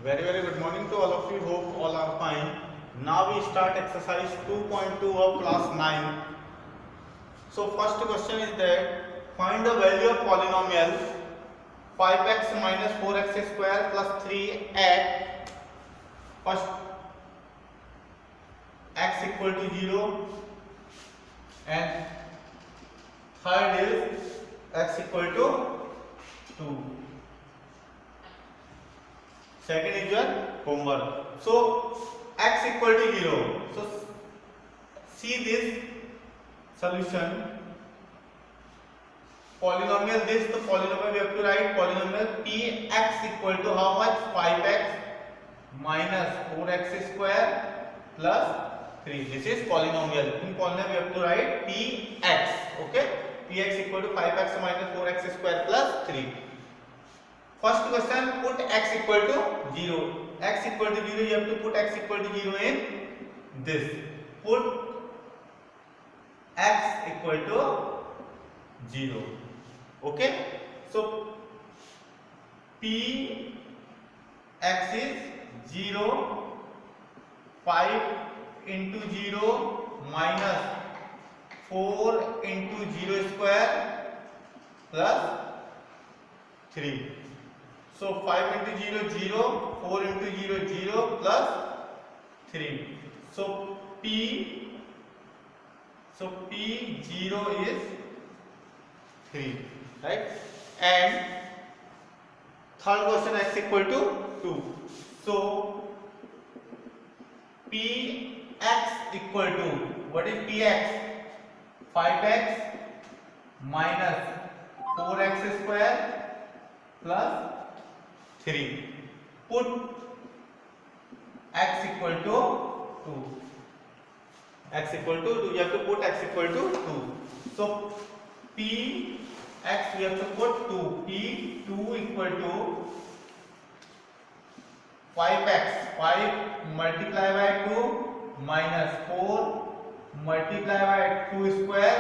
Very good morning to all of you. Hope all are fine. Now we start exercise 2.2 of class 9. So first question is that find the value of polynomial 5x minus 4x square plus 3 at first x equal to 0 and third is x equal to 2. Second is your homework. So x equal to 0. So see this solution. Polynomial this, the polynomial we have to write polynomial px equal to how much? 5x minus 4x square plus 3. This is polynomial. In polynomial we have to write px. Okay, px equal to 5x minus 4x square plus 3. First question, put x equal to 0. X equal to 0, you have to put x equal to 0 in this. Put x equal to 0. Okay. So p x is 0, 5 into 0 minus 4 into 0 square plus 3. So 5 into 0 0, 4 into 0 0 plus 3. So p 0 is 3, right? And third question, x equal to 2. So px equal to, what is px? 5x minus 4x square plus 3. Put x equal to 2. X equal to 2. You have to put x equal to 2. So p x we have to put 2. P2 equal to 5x. 5 multiply by 2 minus 4 multiply by 2 square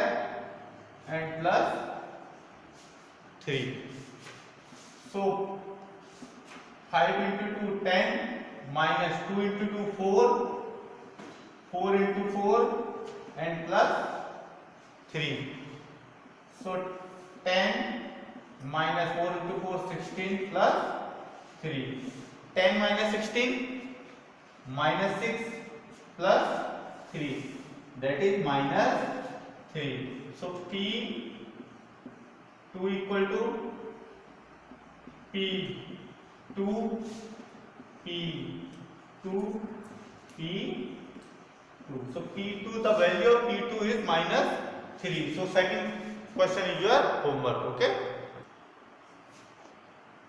and plus 3. So 5 into 2 10 minus 2 into 2 4, 4 into 4 and plus 3. So 10 minus 4 into 4 16 plus 3. 10 minus 16 minus 6 plus 3, that is minus 3. So P2 equal to P2, P2, P2. So P2, the value of P2 is minus 3. So second question is your homework. Okay.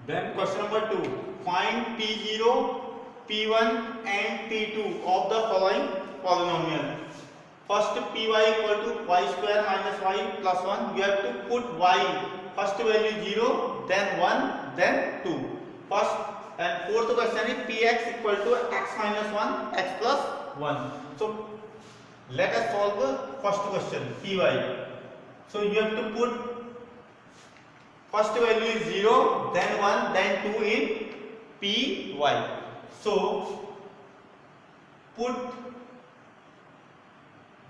Then question number 2. Find P0, P1 and P2 of the following polynomial. First py equal to y square minus y plus 1. You have to put y. First value 0, then 1, then 2. First and fourth question is px equal to x minus 1, x plus 1. So let us solve the first question, py. So you have to put first value is 0, then 1, then 2 in py. So put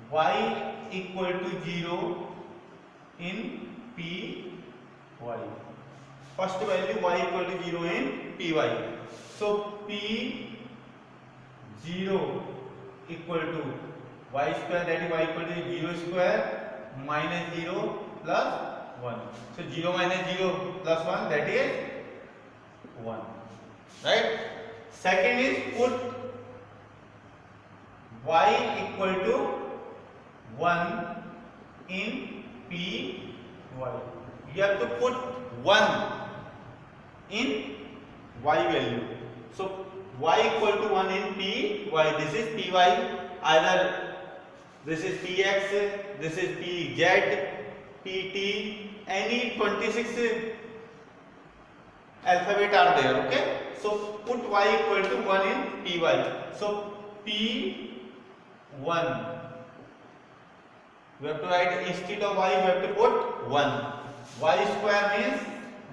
y equal to 0 in py. First value y equal to 0 in py. So p0 equal to y square, that is y equal to 0 square minus 0 plus 1. So 0 minus 0 plus 1, that is 1. Right? Second is put y equal to 1 in py. You have to put 1 in y value. So y equal to 1 in py. This is py. Either this is px, this is pz, pt, any 26 alphabet are there. Okay. So put y equal to 1 in py. So p1. We have to write instead of y, we have to put 1. Y square means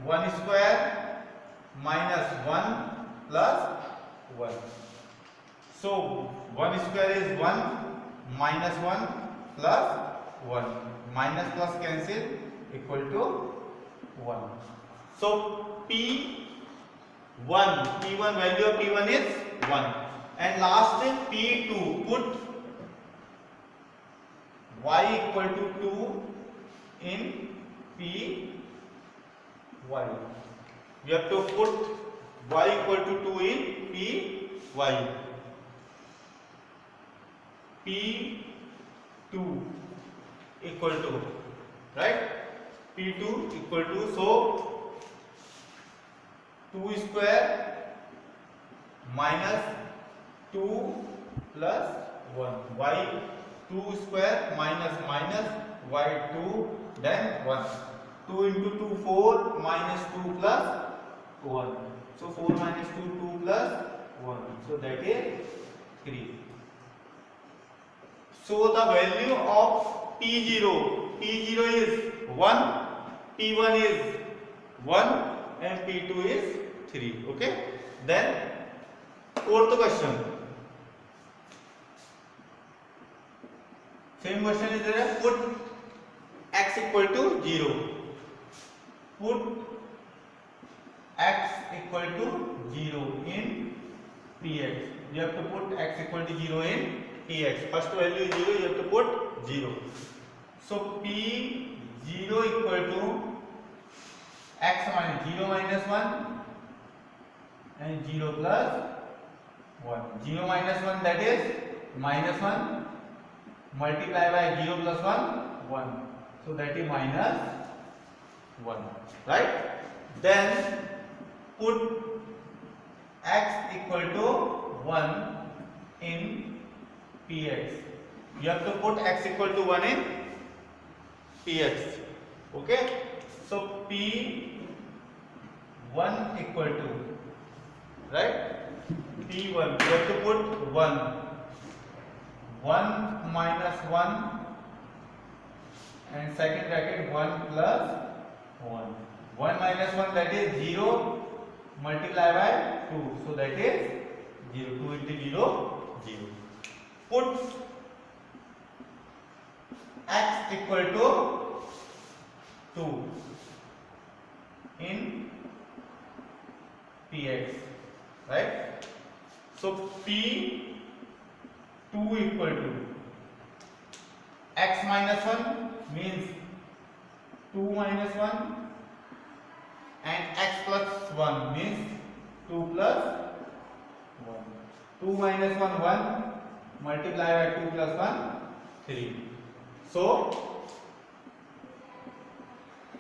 1 square minus 1 plus 1. So 1 square is 1 minus 1 plus 1. Minus plus cancel equal to 1. So P1 value of P1 is 1. And last P2, put y equal to 2 in Py. We have to put y equal to 2 in Py. P2 equal to, right? P2 equal to, so 2 square minus 2 plus 1, y 2 square minus y2, then 1. 2 into 2 4 minus 2 plus 1. So 4 minus 2 2 plus 1. So that is 3. So the value of P0 is 1, P1 is 1 and P2 is 3. Okay. Then fourth question. Same question is there. Put x equal to 0. Put x equal to 0 in Px. You have to put x equal to 0 in Px. First value is 0, you have to put 0. So P0 equal to x minus 0 minus 1 and 0 plus 1. 0 minus 1, that is minus 1, multiply by 0 plus 1, 1. So that is minus 1, right? Then put x equal to 1 in Px. You have to put x equal to 1 in Px. Okay. So P1 equal to, right? P1, you have to put 1. 1 minus 1 and second bracket 1 plus 1. 1 minus 1, that is 0, multiply by 2. So that is 0. 2 into 0, 0. Put x equal to 2 in Px, right? So P2 equal to x minus 1 means 2 minus 1 and x plus 1 means 2 plus 1. 2 minus 1, 1, multiply by 2 plus 1, 3. So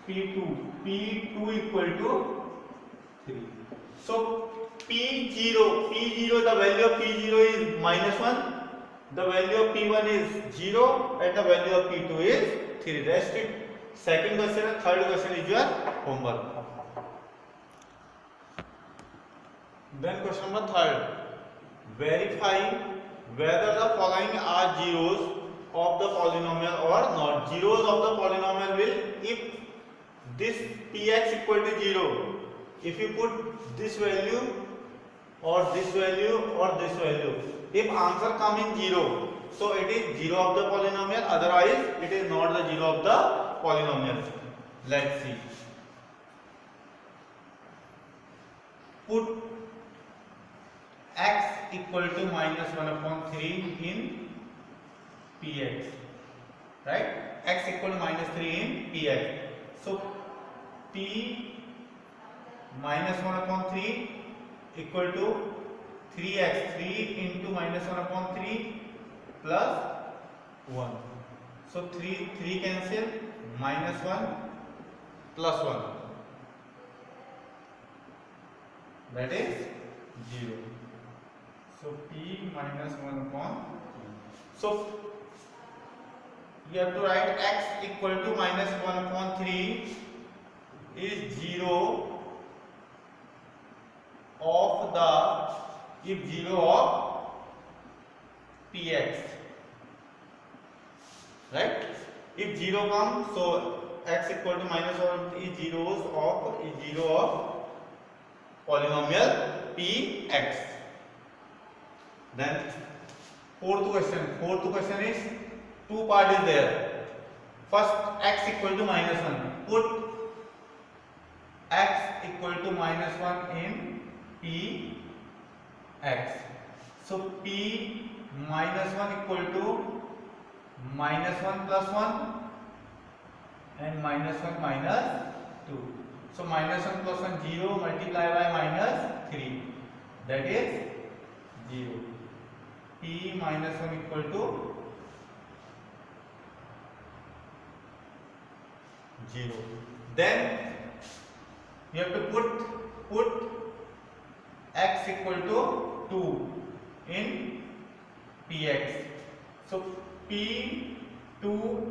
P2 equal to 3. So P0, the value of P0 is minus 1, the value of P1 is 0 and the value of P2 is 3. Rest it. Second question and third question is your homework. Then question number third. Verify whether the following are zeros of the polynomial or not. Zeros of the polynomial will, if this Px equal to 0, if you put this value or this value or this value, if answer come in 0, so it is 0 of the polynomial, otherwise it is not the 0 of the polynomial. Let's see. Put x equal to minus 1 upon 3 in Px, right? X equal to minus 3 in Px. So P minus 1 upon 3 equal to 3x, 3 into minus 1 upon 3 plus 1. So 3 cancel, minus 1 plus 1, that is 0. So P minus 1 upon 3. So you have to write x equal to minus 1 upon 3 is 0 of the, if 0 of Px, right? If 0 comes, so x equal to minus 1 is 0 of polynomial Px. Then fourth question is two part is there. First, x equal to -1. Put x equal to -1 in p x. So p -1 equal to -1 plus 1 and -1 minus 2. So -1 plus 1 0 multiply by -3, that is 0. P -1 equal to 0. Then you have to put x equal to 2 in px. So p2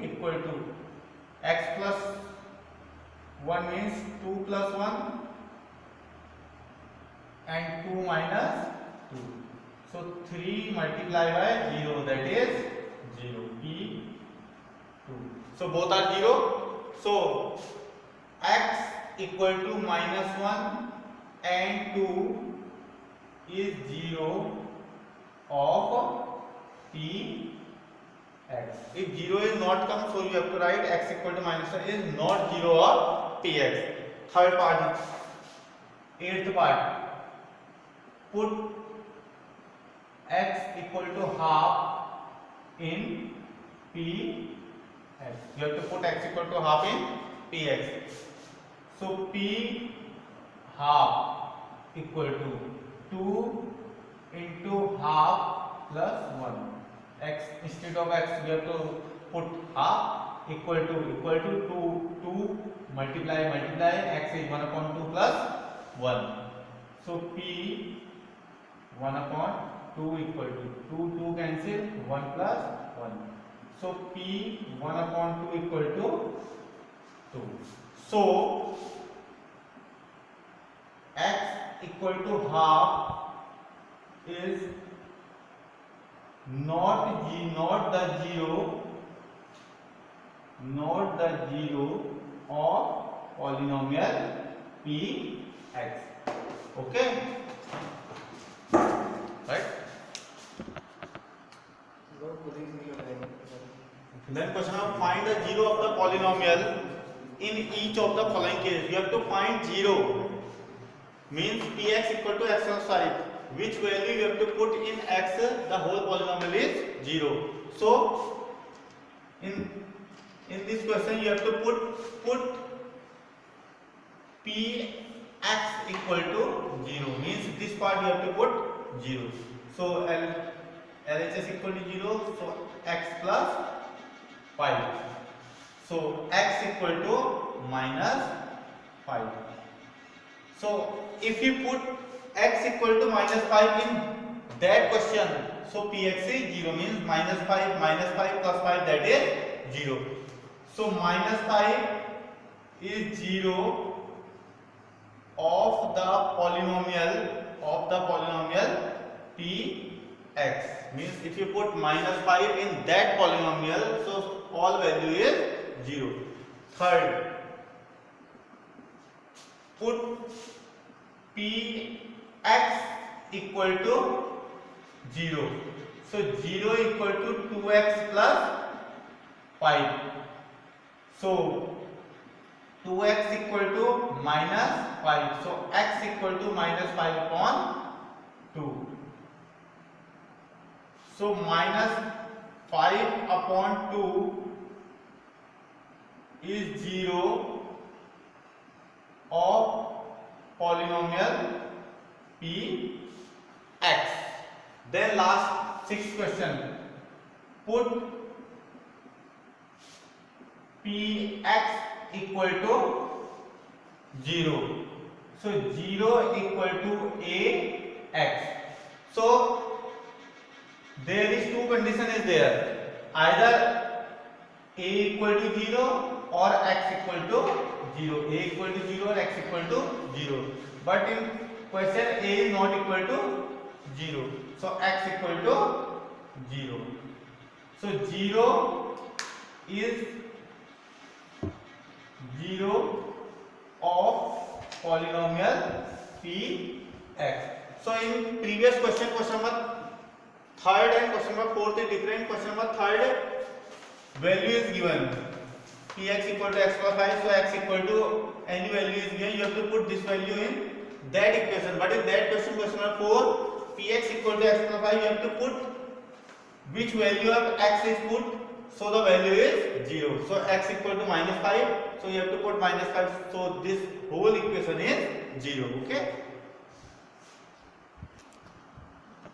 equal to x plus 1 means 2 plus 1 and 2 minus 2. So 3 multiply by 0, that is 0. p2. So both are 0. So x equal to -1 and 2 is 0 of px. If 0 is not come, so you have to write x equal to -1 is not 0 of px. Third part, eighth part, put x equal to half in px. You have to put x equal to half in px. So p half equal to 2 into half plus 1. X instead of x we have to put half equal to 2 multiply x is 1 upon 2 plus 1. So p 1 upon 2 equal to 2 cancel 1 plus 1. So p 1 upon 2 equal to 2. So x equal to half is not the zero of polynomial px. Okay, right? Then question of find the zero of the polynomial in each of the following case. You have to find 0 means px equal to x plus 5. Which value you have to put in x, the whole polynomial is 0. So in this question you have to put px equal to 0 means this part you have to put 0. So LHS equal to 0, so x plus 5. So x equal to -5. So if you put x equal to -5 in that question, so px is 0 means -5 plus 5, that is 0. So -5 is 0 of the polynomial px. Means if you put -5 in that polynomial, so all value is 0. Third, put px equal to 0. So 0 equal to 2x plus 5. So 2x equal to -5. So x equal to -5 upon 2. So -5 upon 2 is 0 of polynomial px. Then last sixth question, put px equal to 0. So 0 equal to ax. So there is two condition is there, either a equal to 0 or x equal to 0. A equal to 0 or x equal to 0. But in question a is not equal to 0. So x equal to 0. So 0 is 0 of polynomial px. So in previous question number Third and question number fourth is different. Question number third, value is given. Px equal to x plus 5. So x equal to any value is given. You have to put this value in that equation. But in that question, question number 4, Px equal to x plus 5. You have to put which value of x is put. So the value is 0. So x equal to minus 5. So you have to put minus 5. So this whole equation is 0. Okay.